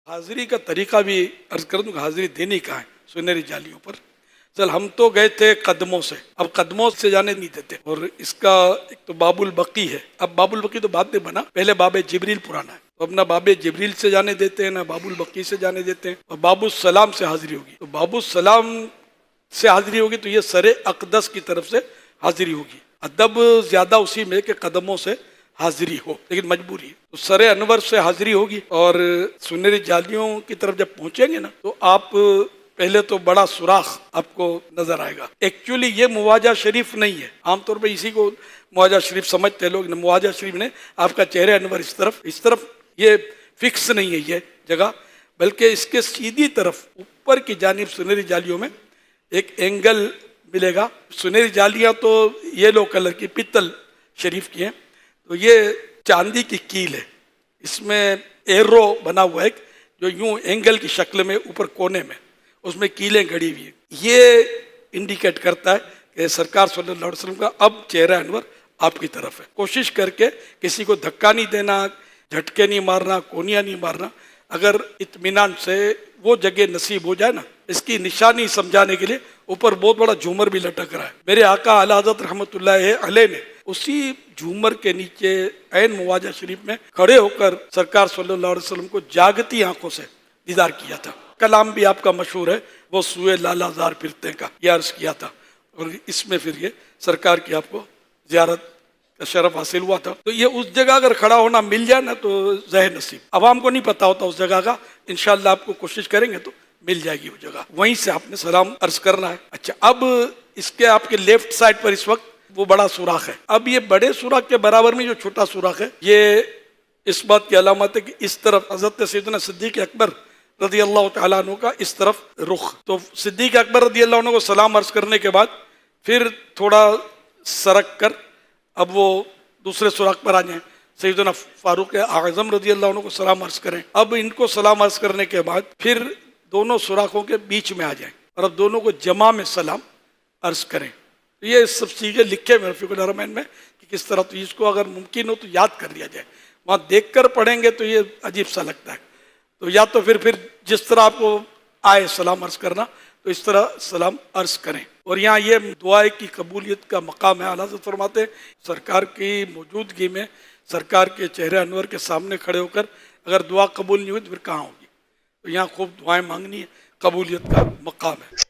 حاضری کا طریقہ بھی عرض کر دوں کہ حاضری دینی کہاں ہے سنہری جالیوں پر. چل ہم تو گئے تھے قدموں سے، اب قدموں سے جانے نہیں دیتے. اور اس کا ایک تو باب البقی ہے. اب باب البقی تو بعد میں بنا، پہلے باب جبریل پرانا ہے. تو اب نہ باب جبریل سے جانے دیتے ہیں نہ باب البقی سے جانے دیتے ہیں. اور باب السلام سے حاضری ہوگی، تو باب السلام سے حاضری ہوگی تو یہ سر اقدس کی طرف سے حاضری ہوگی. ادب زیادہ اسی میں کہ قدموں سے حاضری ہو، لیکن مجبوری ہے. تو سر انور سے حاضری ہوگی. اور سنہری جالیوں کی طرف جب پہنچیں گے نا تو آپ پہلے تو بڑا سوراخ آپ کو نظر آئے گا. ایکچولی یہ مواجہ شریف نہیں ہے، عام طور پہ اسی کو مواجہ شریف سمجھتے لوگ. مواجہ شریف نے آپ کا چہرہ انور اس طرف یہ فکس نہیں ہے یہ جگہ، بلکہ اس کے سیدھی طرف اوپر کی جانب سنہری جالیوں میں ایک اینگل ملے گا. سنہری جالیاں تو یلو کلر کی پتل شریف کی ہیں. تو یہ چاندی کی کیل ہے، اس میں ایرو بنا ہوا ہے جو یوں اینگل کی شکل میں اوپر کونے میں اس میں کیلیں گڑی ہوئی ہیں. یہ انڈیکیٹ کرتا ہے کہ سرکار صلی اللہ علیہ وسلم کا اب چہرہ انور آپ کی طرف ہے. کوشش کر کے کسی کو دھکا نہیں دینا، جھٹکے نہیں مارنا، کونیاں نہیں مارنا. اگر اطمینان سے وہ جگہ نصیب ہو جائے نا، اس کی نشانی سمجھانے کے لیے اوپر بہت بڑا جھومر بھی لٹک رہا ہے. میرے آقا اعلی حضرت رحمۃ اللہ علیہ نے اسی جھومر کے نیچے عین مواجہ شریف میں کھڑے ہو کر سرکار صلی اللہ علیہ وسلم کو جاگتی آنکھوں سے دیدار کیا تھا. کلام بھی آپ کا مشہور ہے، وہ سوئے لالا زار پھرتے کا یہ عرض کیا تھا. اور اس میں پھر یہ سرکار کی آپ کو زیارت کا شرف حاصل ہوا تھا. تو یہ اس جگہ اگر کھڑا ہونا مل جائے نا تو زہ نصیب. عوام کو نہیں پتا ہوتا اس جگہ کا، انشاءاللہ آپ کو کوشش کریں گے تو مل جائے گی وہ جگہ. وہیں سے آپ نے سلام عرض کرنا ہے. اچھا، اب اس کے آپ کے لیفٹ سائڈ پر اس وقت وہ بڑا سوراخ ہے. اب یہ بڑے سوراخ کے برابر میں جو چھوٹا سوراخ ہے، یہ اس بات کی علامت ہے کہ اس طرف حضرت سیدنا صدیق اکبر رضی اللہ تعالیٰ عنہ کا اس طرف رخ. تو صدیق اکبر رضی اللہ عنہ کو سلام عرض کرنے کے بعد پھر تھوڑا سرک کر اب وہ دوسرے سوراخ پر آ جائیں. سیدنا فاروق اعظم رضی اللہ عنہ کو سلام عرض کریں. اب ان کو سلام عرض کرنے کے بعد پھر دونوں سوراخوں کے بیچ میں آ جائیں اور اب دونوں کو جمع میں سلام عرض کریں. یہ سب چیزیں لکھے میں رفیق الحرمین میں کہ کس طرح. تو اس کو اگر ممکن ہو تو یاد کر لیا جائے. وہاں دیکھ کر پڑھیں گے تو یہ عجیب سا لگتا ہے. تو یا تو پھر جس طرح آپ کو آئے سلام عرض کرنا تو اس طرح سلام عرض کریں. اور یہاں یہ دعائے کی قبولیت کا مقام ہے. اعلیٰ حضرت فرماتے ہیں سرکار کی موجودگی میں سرکار کے چہرے انور کے سامنے کھڑے ہو کر اگر دعا قبول نہیں ہوئی تو پھر کہاں ہوگی. تو یہاں خوب دعائیں مانگنی ہے، قبولیت کا مقام ہے.